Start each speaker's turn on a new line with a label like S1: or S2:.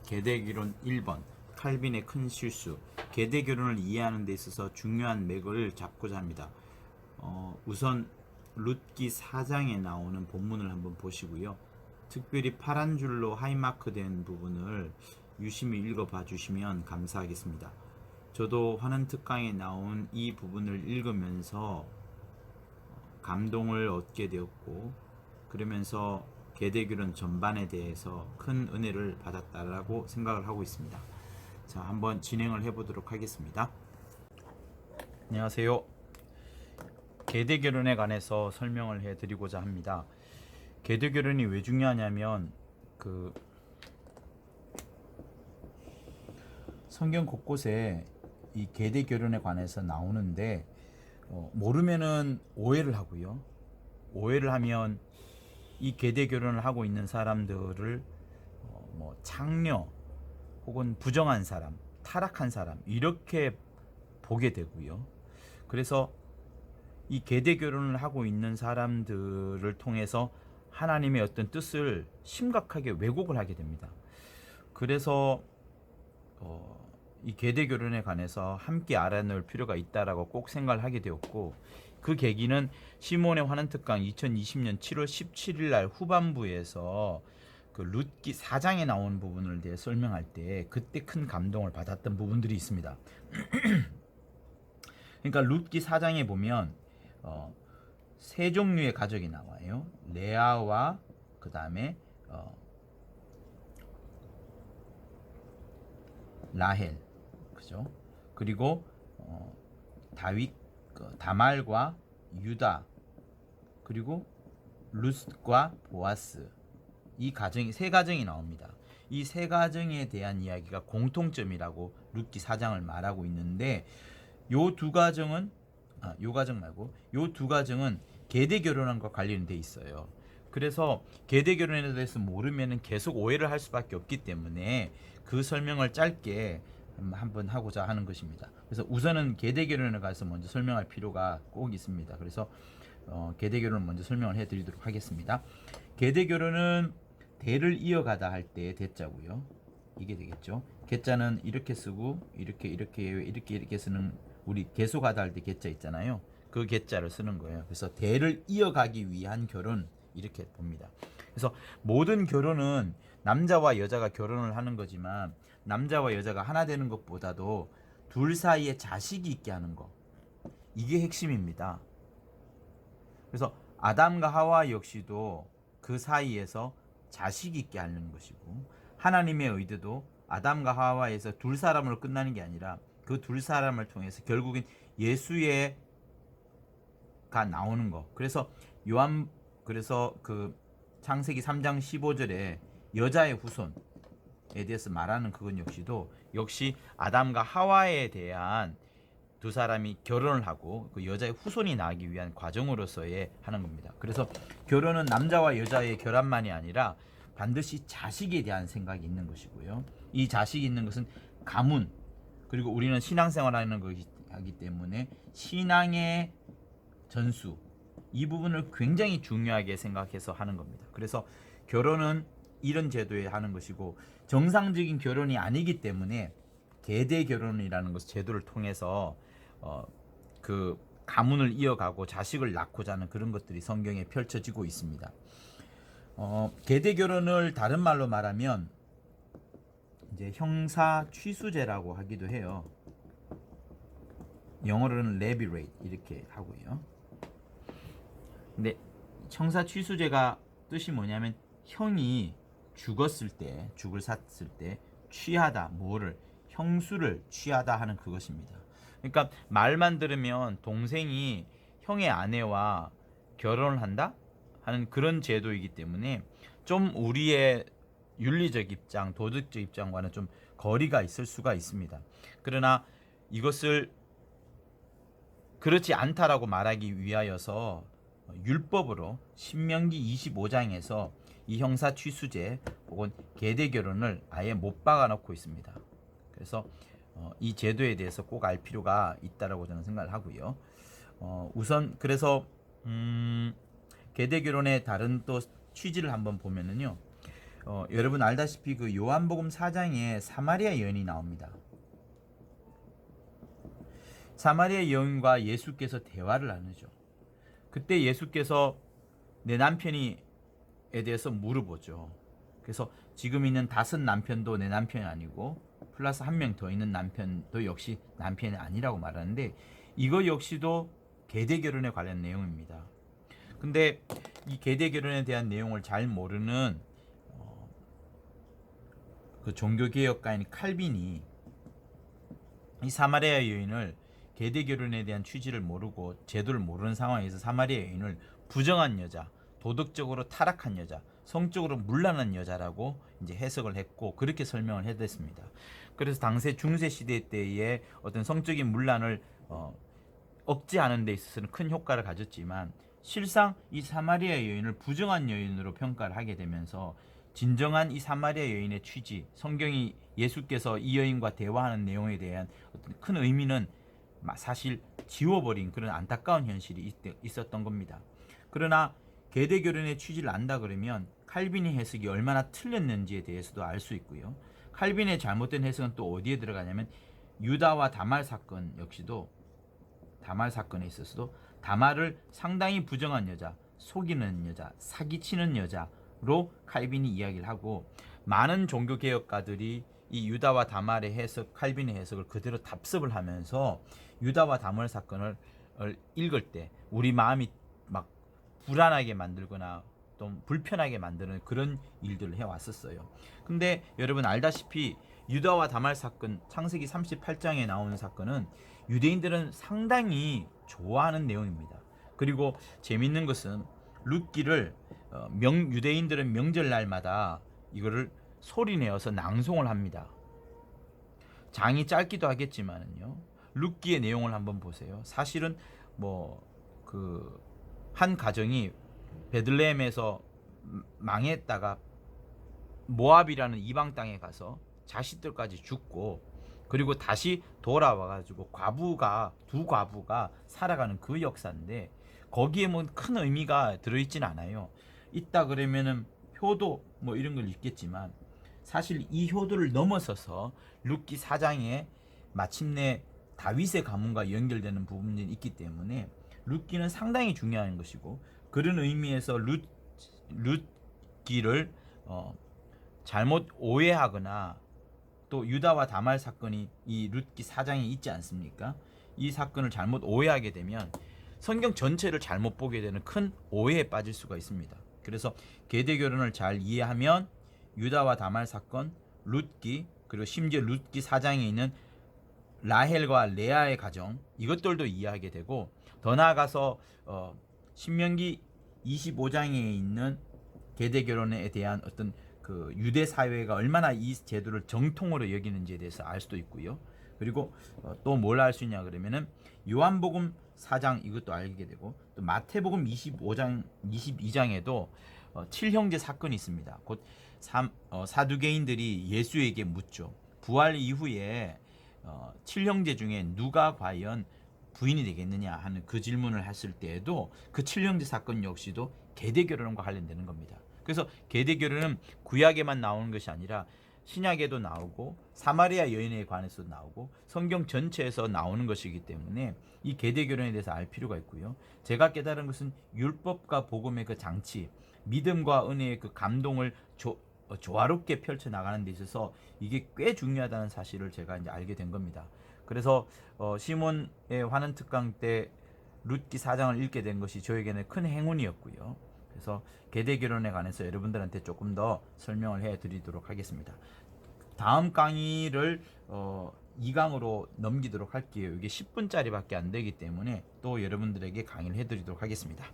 S1: 계대결혼 1번 칼빈의 큰 실수. 계대결혼을 이해하는 데 있어서 중요한 맥을 잡고자 합니다. 우선 룻기 4장에 나오는 본문을 한번 보시고요. 특별히 파란 줄로 하이마크 된 부분을 유심히 읽어봐 주시면 감사하겠습니다. 저도 환원 특강에 나온 이 부분을 읽으면서 감동을 얻게 되었고, 그러면서 계대결혼 전반에 대해서 큰 은혜를 받았다라고 생각을 하고 있습니다. 자, 한번 진행을 해보도록 하겠습니다. 안녕하세요. 계대결혼에 관해서 설명을 해드리고자 합니다. 계대결혼이 왜 중요하냐면 성경 곳곳에 이 계대결혼에 관해서 나오는데 모르면은 오해를 하고요. 오해를 하면 이 계대결혼을 하고 있는 사람들을 창녀 혹은 부정한 사람, 타락한 사람 이렇게 보게 되고요. 그래서 이 계대결혼을 하고 있는 사람들을 통해서 하나님의 어떤 뜻을 심각하게 왜곡을 하게 됩니다. 그래서 이 계대결혼에 관해서 함께 알아놓을 필요가 있다라고 꼭 생각을 하게 되었고, 그 계기는 시몬의 환원특강 2020년 7월 17일 날 후반부에서 그 룻기 4장에 나온 부분을 대해 설명할 때 그때 큰 감동을 받았던 부분들이 있습니다. 그러니까 룻기 4장에 보면 세 종류의 가족이 나와요. 레아와 그 다음에 라헬, 그죠? 그리고 다윗, 다말과 유다, 그리고 룻과 보아스, 이 가정이 세 가정이 나옵니다. 이 세 가정에 대한 이야기가 공통점이라고 룻기 4장을 말하고 있는데, 요 두 가정은 요 가정 말고 요 두 가정은 계대 결혼과 관련돼 있어요. 그래서 계대 결혼에 대해서 모르면은 계속 오해를 할 수밖에 없기 때문에 그 설명을 짧게 한번 하고자 하는 것입니다. 그래서 우선은 계대 결혼에 관해서 먼저 설명할 필요가 꼭 있습니다. 그래서 계대 결혼을 먼저 설명을 해드리도록 하겠습니다. 계대 결혼은 대를 이어가다 할 때의 대자고요. 이게 되겠죠. 계자는 이렇게 쓰고 이렇게 쓰는, 우리 계속하다 할 때 계자 있잖아요. 그 계자를 쓰는 거예요. 그래서 대를 이어가기 위한 결혼, 이렇게 봅니다. 그래서 모든 결혼은 남자와 여자가 결혼을 하는 거지만, 남자와 여자가 하나 되는 것보다도 둘 사이에 자식이 있게 하는 거, 이게 핵심입니다. 그래서 아담과 하와 역시도 그 사이에서 자식이 있게 하는 것이고, 하나님의 의도도 아담과 하와에서 둘 사람으로 끝나는 게 아니라 그 둘 사람을 통해서 결국엔 예수가 나오는 거. 그래서 그 창세기 3장 15절에 여자의 후손에 대해서 말하는 그건 역시 아담과 하와에 대한 두 사람이 결혼을 하고 그 여자의 후손이 나기 위한 과정으로서의 하는 겁니다. 그래서 결혼은 남자와 여자의 결합만이 아니라 반드시 자식에 대한 생각이 있는 것이고요. 이 자식이 있는 것은 가문, 그리고 우리는 신앙생활하는 거기 때문에 신앙의 전수, 이 부분을 굉장히 중요하게 생각해서 하는 겁니다. 그래서 결혼은 이런 제도에 하는 것이고, 정상적인 결혼이 아니기 때문에 계대 결혼이라는 것 제도를 통해서 그 가문을 이어가고 자식을 낳고자 하는 그런 것들이 성경에 펼쳐지고 있습니다. 계대 결혼을 다른 말로 말하면 이제 형사 취수제라고 하기도 해요. 영어로는 레비레이트 이렇게 하고요. 근데 형사 취수제가 뜻이 뭐냐면, 형이 죽을 샀을 때 취하다, 형수를 취하다 하는 그것입니다. 그러니까 말만 들으면 동생이 형의 아내와 결혼을 한다 하는 그런 제도이기 때문에 좀 우리의 윤리적 입장, 도덕적 입장과는 좀 거리가 있을 수가 있습니다. 그러나 이것을 그렇지 않다라고 말하기 위하여서 율법으로 신명기 25장에서 이 형사 취수제 혹은 계대 결혼을 아예 못 박아 놓고 있습니다. 그래서 이 제도에 대해서 꼭 알 필요가 있다라고 저는 생각을 하고요. 우선 그래서 계대 결혼의 다른 또 취지를 한번 보면은요. 여러분 알다시피 그 요한복음 4장에 사마리아 여인이 나옵니다. 사마리아 여인과 예수께서 대화를 나누죠. 그때 예수께서 내 남편이에 대해서 물어보죠. 그래서 지금 있는 5 남편도 내 남편이 아니고 플러스 1명 더 있는 남편도 역시 남편이 아니라고 말하는데, 이거 역시도 계대 결혼에 관련 내용입니다. 근데 이 계대 결혼에 대한 내용을 잘 모르는 그 종교개혁가인 칼빈이 이 사마리아 여인을 계대 결혼에 대한 취지를 모르고 제도를 모르는 상황에서 사마리아 여인을 부정한 여자, 도덕적으로 타락한 여자, 성적으로 문란한 여자라고 이제 해석을 했고, 그렇게 설명을 해댔습니다. 그래서 당시 중세 시대 때의 어떤 성적인 문란을 억제하는 데 있어서는 큰 효과를 가졌지만, 실상 이 사마리아 여인을 부정한 여인으로 평가를 하게 되면서 진정한 이 사마리아 여인의 취지, 성경이 예수께서 이 여인과 대화하는 내용에 대한 어떤 큰 의미는 사실 지워버린 그런 안타까운 현실이 있었던 겁니다. 그러나 계대 결혼의 취지를 안다 그러면 칼빈의 해석이 얼마나 틀렸는지에 대해서도 알 수 있고요. 칼빈의 잘못된 해석은 또 어디에 들어가냐면 유다와 다말 사건 역시도, 다말 사건에 있어서도 다말을 상당히 부정한 여자, 속이는 여자, 사기치는 여자로 칼빈이 이야기를 하고, 많은 종교개혁가들이 이 유다와 다말의 해석, 칼빈의 해석을 그대로 답습을 하면서 유다와 다말 사건을 읽을 때 우리 마음이 막 불안하게 만들거나 또 불편하게 만드는 그런 일들을 해왔었어요. 근데 여러분 알다시피 유다와 다말 사건, 창세기 38장에 나오는 사건은 유대인들은 상당히 좋아하는 내용입니다. 그리고 재밌는 것은 룻기를 유대인들은 명절날마다 이거를 소리내어서 낭송을 합니다. 장이 짧기도 하겠지만은요, 룻기의 내용을 한번 보세요. 사실은 한 가정이 베들레헴에서 망했다가 모압이라는 이방 땅에 가서 자식들까지 죽고, 그리고 다시 돌아와가지고 두 과부가 살아가는 그 역사인데, 거기에 뭐 큰 의미가 들어있진 않아요. 있다 그러면은 효도 이런 걸 읽겠지만, 사실 이 효도를 넘어서서 룻기 4장에 마침내 다윗의 가문과 연결되는 부분이 있기 때문에 룻기는 상당히 중요한 것이고, 그런 의미에서 룻기를 잘못 오해하거나, 또 유다와 다말 사건이 이 룻기 4장에 있지 않습니까? 이 사건을 잘못 오해하게 되면 성경 전체를 잘못 보게 되는 큰 오해에 빠질 수가 있습니다. 그래서 계대 결혼을 잘 이해하면 유다와 다말 사건, 룻기, 그리고 심지어 룻기 4장에 있는 라헬과 레아의 가정, 이것들도 이해하게 되고, 더 나아가서 신명기 25장에 있는 계대 결혼에 대한 어떤 그 유대 사회가 얼마나 이 제도를 정통으로 여기는지에 대해서 알 수도 있고요. 그리고 또 뭘 알 수 있냐 그러면은 요한복음 4장 이것도 알게 되고, 또 마태복음 22장에도 7형제 사건이 있습니다. 곧 사두개인들이 예수에게 묻죠. 부활 이후에 7형제 중에 누가 과연 부인이 되겠느냐 하는 그 질문을 했을 때에도 그 7형제 사건 역시도 계대 결혼과 관련되는 겁니다. 그래서 계대 결혼은 구약에만 나오는 것이 아니라 신약에도 나오고 사마리아 여인에 관해서도 나오고 성경 전체에서 나오는 것이기 때문에 이 계대 결혼에 대해서 알 필요가 있고요. 제가 깨달은 것은 율법과 복음의 그 장치, 믿음과 은혜의 그 감동을 조화롭게 펼쳐 나가는 데 있어서 이게 꽤 중요하다는 사실을 제가 이제 알게 된 겁니다. 그래서 시몬의 환원 특강 때 룻기 4장을 읽게 된 것이 저에게는 큰 행운이었고요. 그래서 계대 결혼에 관해서 여러분들한테 조금 더 설명을 해드리도록 하겠습니다. 다음 강의를 2강으로 넘기도록 할게요. 이게 10분짜리밖에 안 되기 때문에 또 여러분들에게 강의를 해드리도록 하겠습니다.